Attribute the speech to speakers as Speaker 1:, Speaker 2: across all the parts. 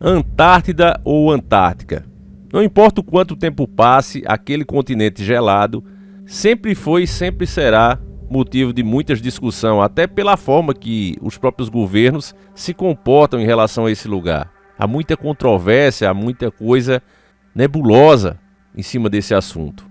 Speaker 1: Antártida ou Antártica. Não importa o quanto tempo passe, aquele continente gelado sempre foi e sempre será motivo de muitas discussões, até pela forma que os próprios governos se comportam em relação a esse lugar. Há muita controvérsia, há muita coisa nebulosa em cima desse assunto.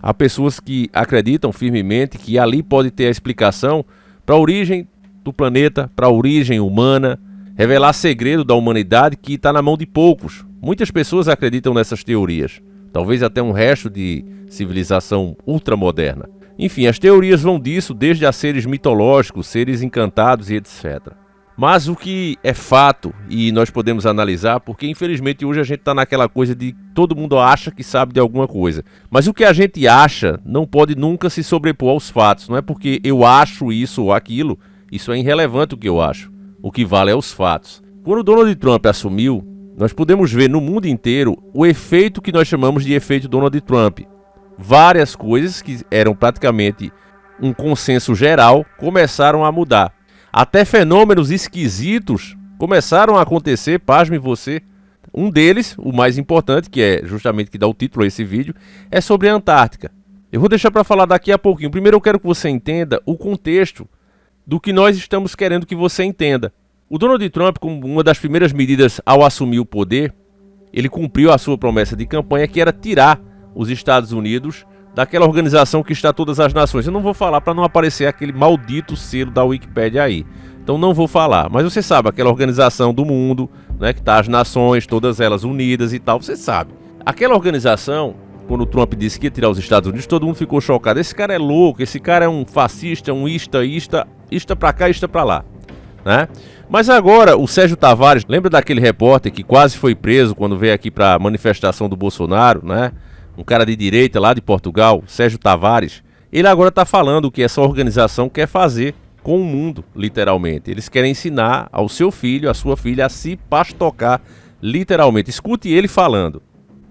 Speaker 1: Há pessoas que acreditam firmemente que ali pode ter a explicação para a origem do planeta, para a origem humana, revelar segredo da humanidade que está na mão de poucos. Muitas pessoas acreditam nessas teorias, talvez até um resto de civilização ultramoderna. Enfim, as teorias vão disso desde a seres mitológicos, seres encantados e etc. Mas o que é fato, e nós podemos analisar, porque infelizmente hoje a gente está naquela coisa de todo mundo acha que sabe de alguma coisa. Mas o que a gente acha não pode nunca se sobrepor aos fatos. Não é porque eu acho isso ou aquilo, isso é irrelevante o que eu acho. O que vale é os fatos. Quando Donald Trump assumiu, nós podemos ver no mundo inteiro o efeito que nós chamamos de efeito Donald Trump. Várias coisas que eram praticamente um consenso geral começaram a mudar. Até fenômenos esquisitos começaram a acontecer, pasme você. Um deles, o mais importante, que é justamente que dá o título a esse vídeo, é sobre a Antártica. Eu vou deixar para falar daqui a pouquinho. Primeiro eu quero que você entenda o contexto do que nós estamos querendo que você entenda. O Donald Trump, como uma das primeiras medidas ao assumir o poder, ele cumpriu a sua promessa de campanha, que era tirar os Estados Unidos daquela organização que está todas as nações. Eu não vou falar para não aparecer aquele maldito selo da Wikipédia aí. Então não vou falar. Mas você sabe, aquela organização do mundo, né, que está as nações, todas elas unidas e tal, você sabe. Aquela organização, quando o Trump disse que ia tirar os Estados Unidos, todo mundo ficou chocado. Esse cara é louco, esse cara é um fascista, um ista pra cá, ista pra lá, né? Mas agora o Sérgio Tavares, lembra daquele repórter que quase foi preso quando veio aqui para a manifestação do Bolsonaro, né? Um cara de direita lá de Portugal, Sérgio Tavares. Ele agora está falando o que essa organização quer fazer com o mundo, literalmente. Eles querem ensinar ao seu filho, à sua filha, a se pastocar, literalmente. Escute ele falando.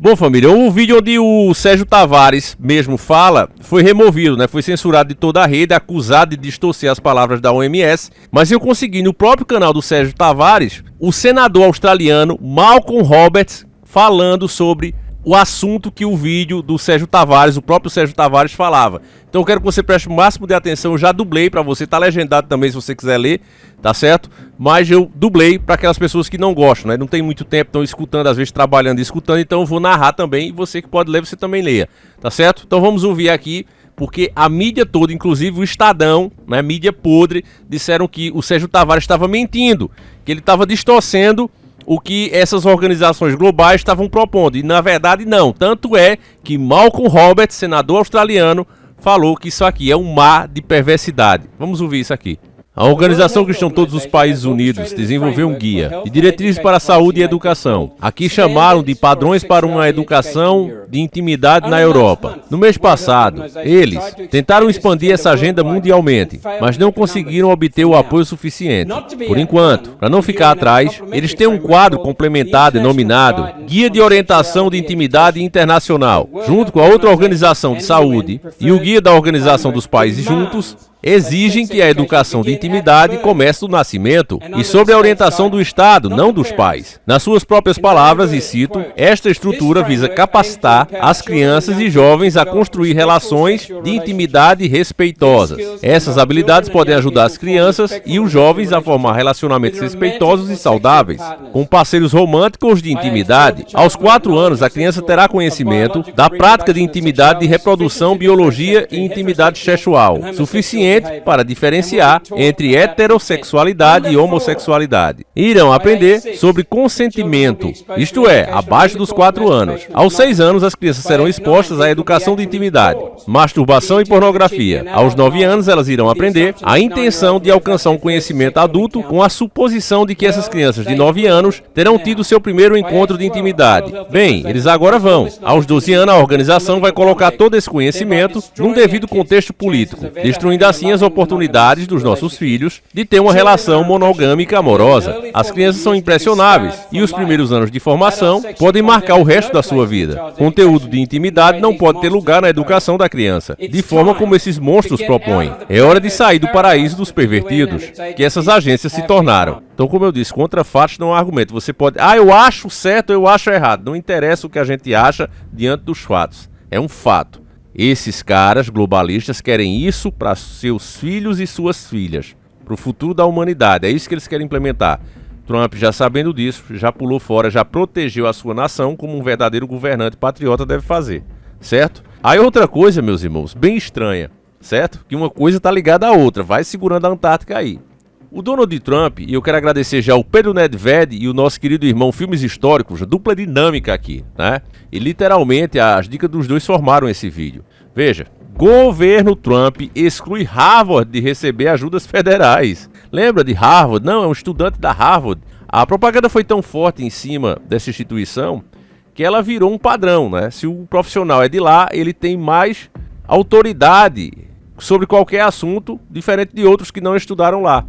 Speaker 1: Bom, família, o vídeo onde o Sérgio Tavares mesmo fala foi removido, né? Foi censurado de toda a rede, acusado de distorcer as palavras da OMS. Mas eu consegui no próprio canal do Sérgio Tavares o senador australiano Malcolm Roberts falando sobre o assunto que o vídeo do Sérgio Tavares, o próprio Sérgio Tavares, falava. Então eu quero que você preste o máximo de atenção. Eu já dublei para você, tá legendado também se você quiser ler, tá certo? Mas eu dublei para aquelas pessoas que não gostam, né? Não tem muito tempo, estão escutando, às vezes trabalhando e escutando, então eu vou narrar também, e você que pode ler, você também leia, tá certo? Então vamos ouvir aqui, porque a mídia toda, inclusive o Estadão, né, mídia podre, disseram que o Sérgio Tavares estava mentindo, que ele estava distorcendo o que essas organizações globais estavam propondo. E na verdade não. Tanto é que Malcolm Roberts, senador australiano, falou que isso aqui é um mar de perversidade. Vamos ouvir isso aqui. A Organização Cristã Todos os Países Unidos desenvolveu um guia de diretrizes para a saúde e educação. Aqui chamaram de padrões para uma educação de intimidade na Europa. No mês passado, eles tentaram expandir essa agenda mundialmente, mas não conseguiram obter o apoio suficiente. Por enquanto, para não ficar atrás, eles têm um quadro complementar denominado Guia de Orientação de Intimidade Internacional, junto com a outra organização de saúde e o Guia da Organização dos Países Juntos, exigem que a educação de intimidade comece do nascimento e sobre a orientação do Estado, não dos pais. Nas suas próprias palavras, e cito, esta estrutura visa capacitar as crianças e jovens a construir relações de intimidade respeitosas. Essas habilidades podem ajudar as crianças e os jovens a formar relacionamentos respeitosos e saudáveis, com parceiros românticos de intimidade. Aos 4 anos, a criança terá conhecimento da prática de intimidade de reprodução, biologia e intimidade sexual, suficiente para diferenciar entre heterossexualidade e homossexualidade. Irão aprender sobre consentimento, isto é, abaixo dos 4 anos. Aos 6 anos, as crianças serão expostas à educação de intimidade, masturbação e pornografia. Aos 9 anos, elas irão aprender a intenção de alcançar um conhecimento adulto com a suposição de que essas crianças de 9 anos terão tido seu primeiro encontro de intimidade. Bem, eles agora vão. Aos 12 anos, a organização vai colocar todo esse conhecimento num devido contexto político, destruindo assim assim as oportunidades dos nossos filhos de ter uma relação monogâmica amorosa. As crianças são impressionáveis e os primeiros anos de formação podem marcar o resto da sua vida. Conteúdo de intimidade não pode ter lugar na educação da criança, de forma como esses monstros propõem. É hora de sair do paraíso dos pervertidos que essas agências se tornaram. Então, como eu disse, contra fatos não há argumento. Você pode, eu acho certo, eu acho errado. Não interessa o que a gente acha diante dos fatos. É um fato. Esses caras globalistas querem isso para seus filhos e suas filhas, para o futuro da humanidade. É isso que eles querem implementar. Trump, já sabendo disso, já pulou fora, já protegeu a sua nação como um verdadeiro governante patriota deve fazer, certo? Aí outra coisa, meus irmãos, bem estranha, certo? Que uma coisa está ligada à outra, vai segurando a Antártica aí. O Donald Trump, e eu quero agradecer já o Pedro Nedved e o nosso querido irmão Filmes Históricos, dupla dinâmica aqui, né? E literalmente as dicas dos dois formaram esse vídeo. Veja, governo Trump exclui Harvard de receber ajudas federais. Lembra de Harvard? Não, é um estudante da Harvard. A propaganda foi tão forte em cima dessa instituição que ela virou um padrão, né? Se o profissional é de lá, ele tem mais autoridade sobre qualquer assunto, diferente de outros que não estudaram lá.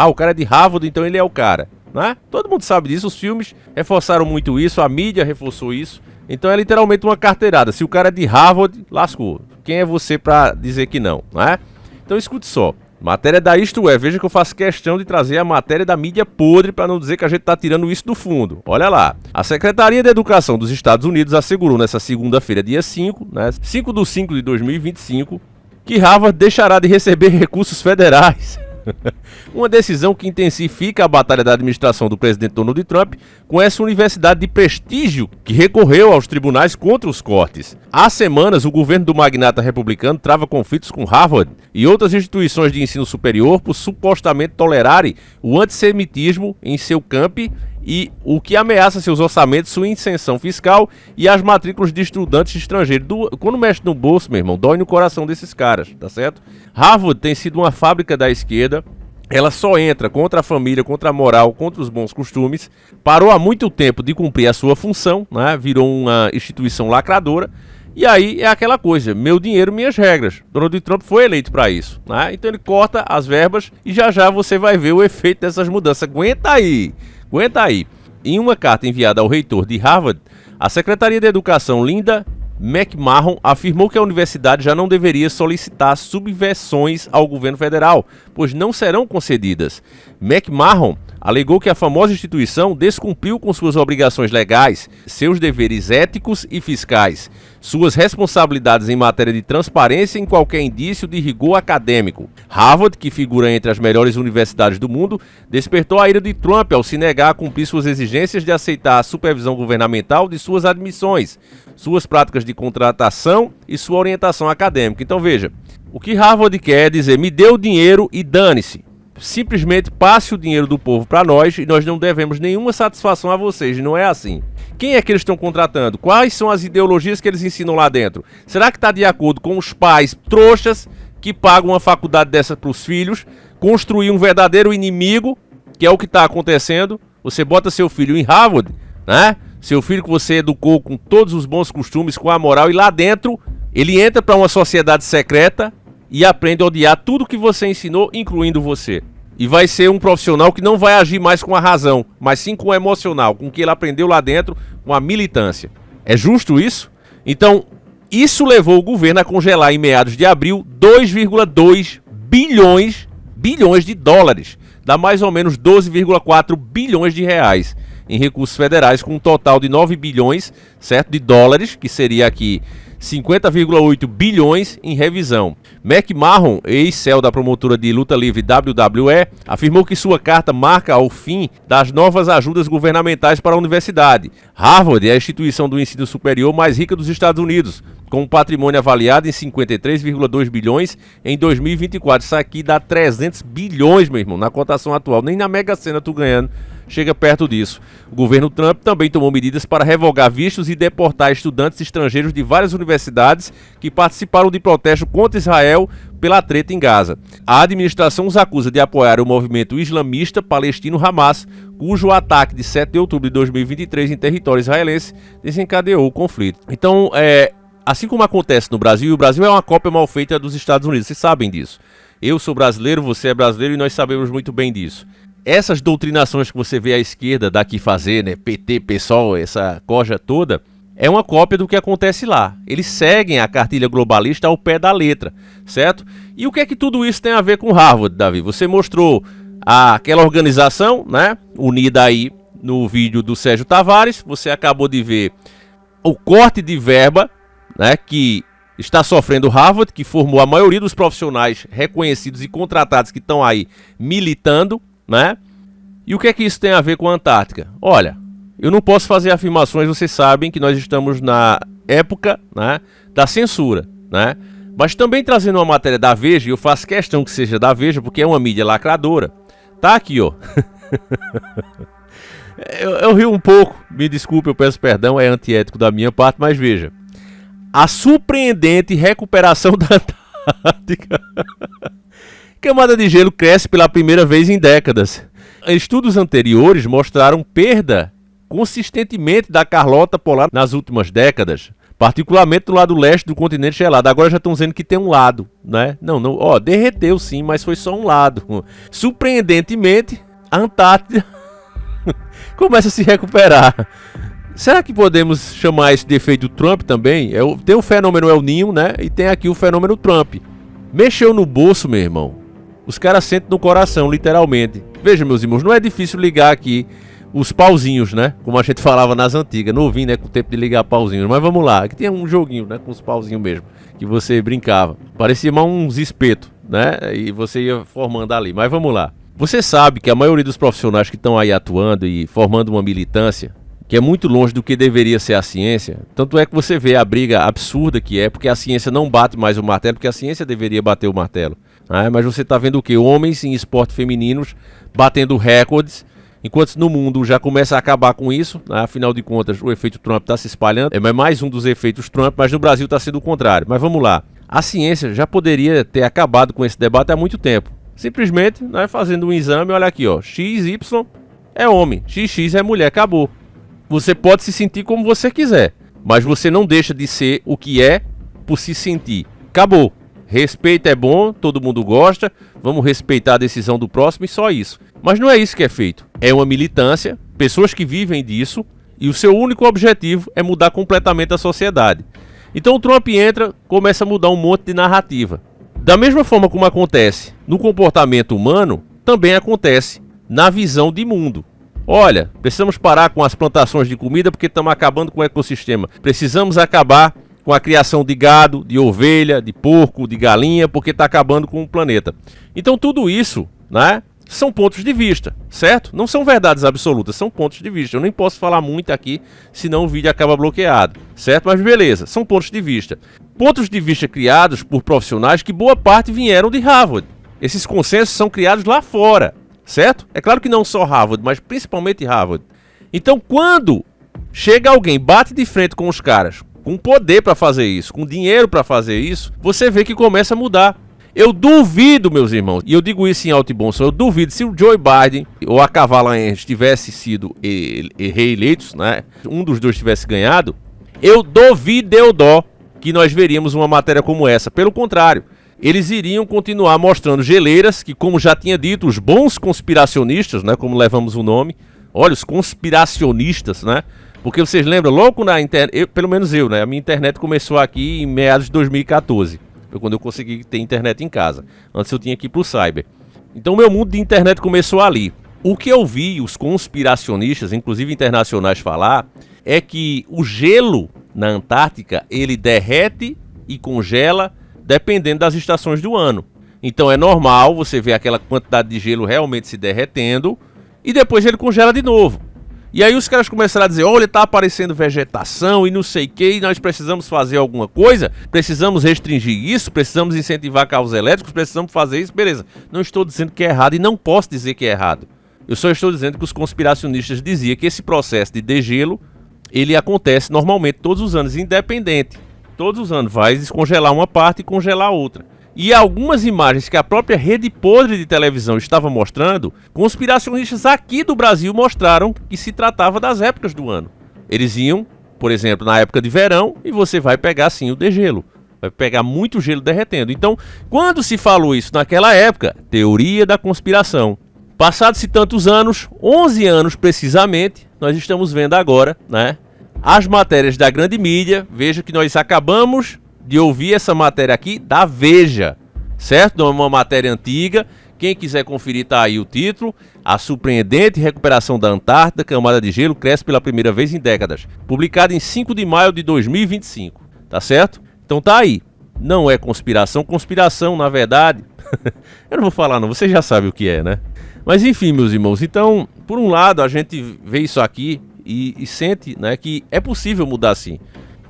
Speaker 1: O cara é de Harvard, então ele é o cara, né? Todo mundo sabe disso, os filmes reforçaram muito isso, a mídia reforçou isso. Então é literalmente uma carteirada. Se o cara é de Harvard, lascou. Quem é você para dizer que não, né? Então escute só. Matéria da Isto É. Veja que eu faço questão de trazer a matéria da mídia podre para não dizer que a gente está tirando isso do fundo. Olha lá. A Secretaria de Educação dos Estados Unidos assegurou nessa segunda-feira, dia 5, né, 5/5 de 2025, que Harvard deixará de receber recursos federais. Uma decisão que intensifica a batalha da administração do presidente Donald Trump com essa universidade de prestígio que recorreu aos tribunais contra os cortes. Há semanas, o governo do magnata republicano trava conflitos com Harvard e outras instituições de ensino superior por supostamente tolerarem o antissemitismo em seu campi e o que ameaça seus orçamentos, sua isenção fiscal e as matrículas de estudantes estrangeiros. Quando mexe no bolso, meu irmão, dói no coração desses caras, tá certo? Harvard tem sido uma fábrica da esquerda. Ela só entra contra a família, contra a moral, contra os bons costumes. Parou há muito tempo de cumprir a sua função, né? Virou uma instituição lacradora. E aí é aquela coisa, meu dinheiro, minhas regras. Donald Trump foi eleito para isso, né? Então ele corta as verbas e já você vai ver o efeito dessas mudanças. Aguenta aí. Em uma carta enviada ao reitor de Harvard, a Secretaria de Educação, Linda McMahon, afirmou que a universidade já não deveria solicitar subvenções ao governo federal, pois não serão concedidas. McMahon alegou que a famosa instituição descumpriu com suas obrigações legais, seus deveres éticos e fiscais, suas responsabilidades em matéria de transparência em qualquer indício de rigor acadêmico. Harvard, que figura entre as melhores universidades do mundo, despertou a ira de Trump ao se negar a cumprir suas exigências de aceitar a supervisão governamental de suas admissões, suas práticas de contratação e sua orientação acadêmica. Então veja, o que Harvard quer é dizer, me dê o dinheiro e dane-se. Simplesmente passe o dinheiro do povo para nós e nós não devemos nenhuma satisfação a vocês, não é assim. Quem é que eles estão contratando? Quais são as ideologias que eles ensinam lá dentro? Será que está de acordo com os pais trouxas que pagam uma faculdade dessa para os filhos, construir um verdadeiro inimigo, que é o que está acontecendo? Você bota seu filho em Harvard, né? Seu filho que você educou com todos os bons costumes, com a moral, e lá dentro ele entra para uma sociedade secreta e aprende a odiar tudo que você ensinou, incluindo você. E vai ser um profissional que não vai agir mais com a razão, mas sim com o emocional, com o que ele aprendeu lá dentro, com a militância. É justo isso? Então, isso levou o governo a congelar em meados de abril 2,2 bilhões de dólares, dá mais ou menos 12,4 bilhões de reais em recursos federais, com um total de 9 bilhões, certo, de dólares, que seria aqui 50,8 bilhões em revisão. McMahon, ex-CEO da promotora de luta livre WWE, afirmou que sua carta marca o fim das novas ajudas governamentais para a universidade. Harvard é a instituição do ensino superior mais rica dos Estados Unidos, com um patrimônio avaliado em 53,2 bilhões em 2024. Isso aqui dá 300 bilhões, meu irmão, na cotação atual. Nem na Mega Sena tu ganhando chega perto disso. O governo Trump também tomou medidas para revogar vistos e deportar estudantes estrangeiros de várias universidades que participaram de protesto contra Israel pela treta em Gaza. A administração os acusa de apoiar o movimento islamista palestino Hamas, cujo ataque de 7 de outubro de 2023 em território israelense desencadeou o conflito. Então, assim como acontece no Brasil, e o Brasil é uma cópia mal feita dos Estados Unidos, vocês sabem disso. Eu sou brasileiro, você é brasileiro e nós sabemos muito bem disso. Essas doutrinações que você vê à esquerda daqui fazer, né, PT, PSOL, essa corja toda, é uma cópia do que acontece lá. Eles seguem a cartilha globalista ao pé da letra, certo? E o que é que tudo isso tem a ver com Harvard, Davi? Você mostrou aquela organização, né, unida aí no vídeo do Sérgio Tavares. Você acabou de ver o corte de verba, né, que está sofrendo Harvard, que formou a maioria dos profissionais reconhecidos e contratados que estão aí militando, né? E o que é que isso tem a ver com a Antártica? Olha, eu não posso fazer afirmações, vocês sabem que nós estamos na época, né, da censura, né? Mas também trazendo uma matéria da Veja, e eu faço questão que seja da Veja, porque é uma mídia lacradora. Tá aqui, ó. eu rio um pouco, me desculpe, eu peço perdão, é antiético da minha parte, mas veja. A surpreendente recuperação da Antártica. Camada de gelo cresce pela primeira vez em décadas. Estudos anteriores mostraram perda consistentemente da calota polar nas últimas décadas, particularmente do lado leste do continente gelado. Agora já estão dizendo que tem um lado, né? Não, ó, derreteu sim, mas foi só um lado. Surpreendentemente, a Antártida começa a se recuperar. Será que podemos chamar esse de efeito Trump também? Tem o fenômeno El Niño, né? E tem aqui o fenômeno Trump. Mexeu no bolso, meu irmão. Os caras sentem no coração, literalmente. Veja, meus irmãos, não é difícil ligar aqui os pauzinhos, né? Como a gente falava nas antigas. Novinho, né? Com o tempo de ligar pauzinhos. Mas vamos lá. Aqui tem um joguinho, né? Com os pauzinhos mesmo. Que você brincava. Parecia mais uns espetos, né? E você ia formando ali. Mas vamos lá. Você sabe que a maioria dos profissionais que estão aí atuando e formando uma militância, que é muito longe do que deveria ser a ciência, tanto é que você vê a briga absurda que é, porque a ciência não bate mais o martelo, porque a ciência deveria bater o martelo. Mas você está vendo o quê? Homens em esportes femininos batendo recordes, enquanto no mundo já começa a acabar com isso, né? Afinal de contas, o efeito Trump está se espalhando, é mais um dos efeitos Trump, mas no Brasil está sendo o contrário. Mas vamos lá, a ciência já poderia ter acabado com esse debate há muito tempo. Simplesmente, né, fazendo um exame, olha aqui, ó, XY é homem, XX é mulher, acabou. Você pode se sentir como você quiser, mas você não deixa de ser o que é por se sentir. Acabou. Respeito é bom, todo mundo gosta, vamos respeitar a decisão do próximo e só isso. Mas não é isso que é feito. É uma militância, pessoas que vivem disso, e o seu único objetivo é mudar completamente a sociedade. Então o Trump entra, começa a mudar um monte de narrativa. Da mesma forma como acontece no comportamento humano, também acontece na visão de mundo. Olha, precisamos parar com as plantações de comida porque estamos acabando com o ecossistema. Precisamos acabar com a criação de gado, de ovelha, de porco, de galinha, porque está acabando com o planeta. Então tudo isso, né, são pontos de vista, certo? Não são verdades absolutas, são pontos de vista. Eu nem posso falar muito aqui, senão o vídeo acaba bloqueado, certo? Mas beleza, são pontos de vista. Pontos de vista criados por profissionais que boa parte vieram de Harvard. Esses consensos são criados lá fora. Certo? É claro que não só Harvard, mas principalmente Harvard. Então, quando chega alguém, bate de frente com os caras, com poder para fazer isso, com dinheiro para fazer isso, você vê que começa a mudar. Eu duvido, meus irmãos, e eu digo isso em alto e bom som, eu duvido se o Joe Biden ou a Kamala Harris tivesse sido reeleitos, né? Um dos dois tivesse ganhado, eu duvido que nós veríamos uma matéria como essa. Pelo contrário, eles iriam continuar mostrando geleiras que, como já tinha dito, os bons conspiracionistas, né, como levamos o nome, olha, os conspiracionistas, né, porque vocês lembram, logo na internet, pelo menos eu, né, a minha internet começou aqui em meados de 2014, foi quando eu consegui ter internet em casa, antes eu tinha que ir pro cyber. Então o meu mundo de internet começou ali. O que eu vi os conspiracionistas, inclusive internacionais, falar, é que o gelo na Antártica, ele derrete e congela dependendo das estações do ano. Então é normal você ver aquela quantidade de gelo realmente se derretendo e depois ele congela de novo. E aí os caras começaram a dizer, olha, tá aparecendo vegetação e não sei o que, e nós precisamos fazer alguma coisa, precisamos restringir isso, precisamos incentivar carros elétricos, precisamos fazer isso, beleza. Não estou dizendo que é errado e não posso dizer que é errado. Eu só estou dizendo que os conspiracionistas diziam que esse processo de degelo, ele acontece normalmente todos os anos, independente. Todos os anos vai descongelar uma parte e congelar outra. E algumas imagens que a própria rede podre de televisão estava mostrando, conspiracionistas aqui do Brasil mostraram que se tratava das épocas do ano. Eles iam, por exemplo, na época de verão, e você vai pegar sim o degelo. Vai pegar muito gelo derretendo. Então, quando se falou isso naquela época, teoria da conspiração. Passados-se tantos anos, 11 anos precisamente, nós estamos vendo agora, né, as matérias da grande mídia. Veja que nós acabamos de ouvir essa matéria aqui da Veja, certo? Não é uma matéria antiga. Quem quiser conferir, tá aí o título. A surpreendente recuperação da Antártida, camada de gelo, cresce pela primeira vez em décadas. Publicada em 5 de maio de 2025, tá certo? Então tá aí. Não é conspiração. Conspiração, na verdade, eu não vou falar não, você já sabe o que é, né? Mas enfim, meus irmãos, então, por um lado, a gente vê isso aqui e sente, né, que é possível mudar sim.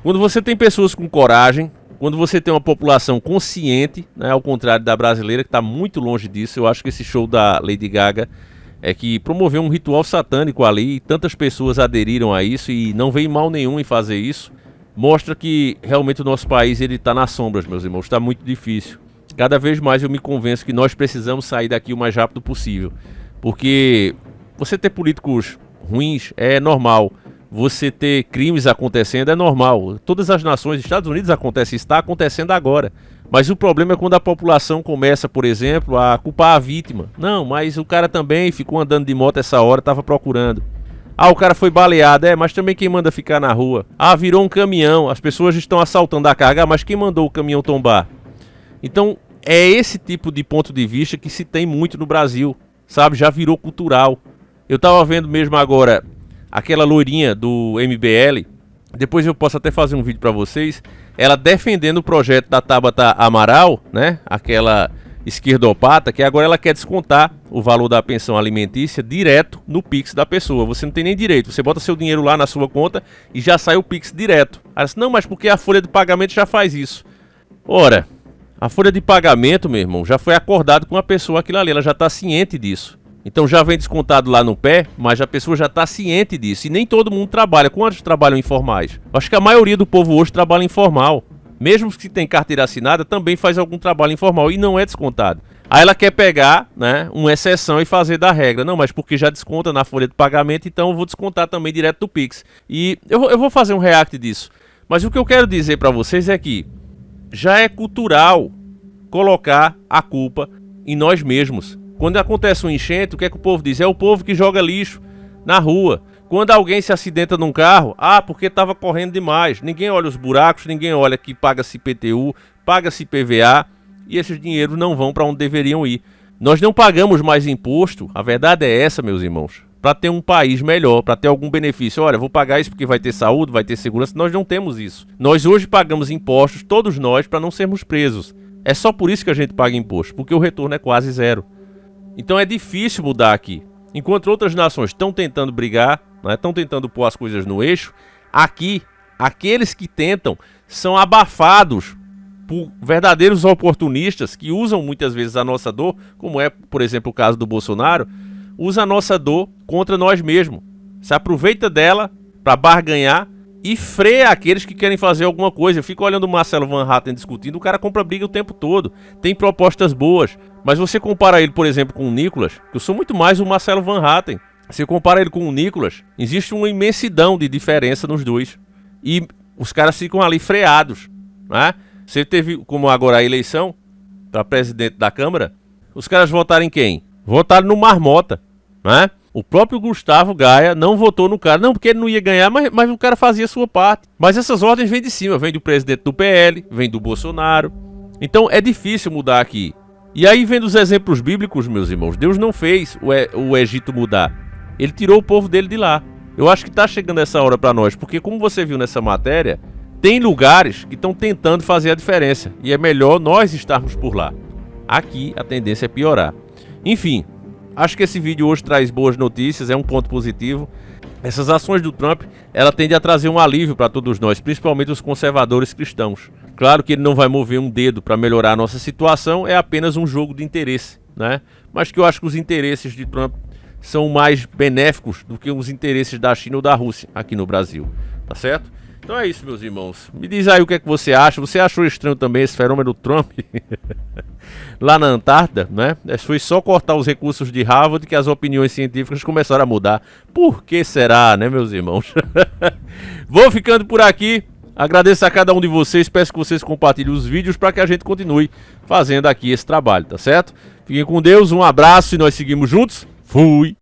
Speaker 1: Quando você tem pessoas com coragem, quando você tem uma população consciente, né, ao contrário da brasileira, que está muito longe disso. Eu acho que esse show da Lady Gaga é que promoveu um ritual satânico ali, e tantas pessoas aderiram a isso e não veio mal nenhum em fazer isso. Mostra que realmente o nosso país está nas sombras, meus irmãos, está muito difícil. Cada vez mais eu me convenço que nós precisamos sair daqui o mais rápido possível. Porque você ter políticos ruins é normal. Você ter crimes acontecendo é normal. Todas as nações, Estados Unidos acontece, está acontecendo agora. Mas o problema é quando a população começa, por exemplo, a culpar a vítima. Não, mas o cara também ficou andando de moto essa hora, estava procurando. Ah, o cara foi baleado, mas também quem manda ficar na rua? Ah, virou um caminhão, as pessoas estão assaltando a carga, mas quem mandou o caminhão tombar? Então, é esse tipo de ponto de vista que se tem muito no Brasil, sabe? Já virou cultural. Eu tava vendo mesmo agora aquela loirinha do MBL, depois eu posso até fazer um vídeo pra vocês, ela defendendo o projeto da Tabata Amaral, né? Aquela esquerdopata, que agora ela quer descontar o valor da pensão alimentícia direto no Pix da pessoa. Você não tem nem direito, você bota seu dinheiro lá na sua conta e já sai o Pix direto. Ela disse, não, mas porque a folha de pagamento já faz isso. Ora, a folha de pagamento, meu irmão, já foi acordado com a pessoa aquilo ali, ela já está ciente disso. Então já vem descontado lá no pé, mas a pessoa já está ciente disso. E nem todo mundo trabalha. Quantos trabalham informais? Acho que a maioria do povo hoje trabalha informal. Mesmo que tem carteira assinada, também faz algum trabalho informal e não é descontado. Aí ela quer pegar, né, uma exceção e fazer da regra. Não, mas porque já desconta na folha de pagamento, então eu vou descontar também direto do Pix. E eu vou fazer um react disso. Mas o que eu quero dizer para vocês é que já é cultural colocar a culpa em nós mesmos. Quando acontece um enchente, o que é que o povo diz? É o povo que joga lixo na rua. Quando alguém se acidenta num carro, porque estava correndo demais. Ninguém olha os buracos, ninguém olha que paga-se IPTU, paga-se IPVA e esses dinheiros não vão para onde deveriam ir. Nós não pagamos mais imposto, a verdade é essa, meus irmãos, para ter um país melhor, para ter algum benefício. Olha, vou pagar isso porque vai ter saúde, vai ter segurança. Nós não temos isso. Nós hoje pagamos impostos, todos nós, para não sermos presos. É só por isso que a gente paga imposto, porque o retorno é quase zero. Então é difícil mudar aqui. Enquanto outras nações estão tentando brigar, estão tentando pôr as coisas no eixo, aqui, aqueles que tentam são abafados por verdadeiros oportunistas que usam muitas vezes a nossa dor, como é, por exemplo, o caso do Bolsonaro, usa a nossa dor contra nós mesmos. Se aproveita dela para barganhar e freia aqueles que querem fazer alguma coisa. Eu fico olhando o Marcelo Van Hatten discutindo, o cara compra briga o tempo todo, tem propostas boas, mas você compara ele, por exemplo, com o Nicolas, que eu sou muito mais o Marcelo Van Hatten. Você compara ele com o Nicolas, existe uma imensidão de diferença nos dois. E os caras ficam ali freados, né? Você teve, como agora a eleição para presidente da Câmara, os caras votaram em quem? Votaram no Marmota, né? O próprio Gustavo Gaia não votou no cara, não porque ele não ia ganhar, mas o cara fazia a sua parte. Mas essas ordens vêm de cima, vem do presidente do PL, vem do Bolsonaro. Então é difícil mudar aqui. E aí vendo os exemplos bíblicos, meus irmãos, Deus não fez o Egito mudar. Ele tirou o povo dele de lá. Eu acho que está chegando essa hora para nós, porque como você viu nessa matéria, tem lugares que estão tentando fazer a diferença. E é melhor nós estarmos por lá. Aqui a tendência é piorar. Enfim, acho que esse vídeo hoje traz boas notícias, é um ponto positivo. Essas ações do Trump, ela tende a trazer um alívio para todos nós, principalmente os conservadores cristãos. Claro que ele não vai mover um dedo para melhorar a nossa situação, é apenas um jogo de interesse, né? Mas que eu acho que os interesses de Trump são mais benéficos do que os interesses da China ou da Rússia aqui no Brasil, tá certo? Então é isso, meus irmãos. Me diz aí o que é que você acha. Você achou estranho também esse fenômeno do Trump lá na Antártida, né? Foi só cortar os recursos de Harvard que as opiniões científicas começaram a mudar. Por que será, né, meus irmãos? Vou ficando por aqui. Agradeço a cada um de vocês, peço que vocês compartilhem os vídeos para que a gente continue fazendo aqui esse trabalho, tá certo? Fiquem com Deus, um abraço e nós seguimos juntos. Fui!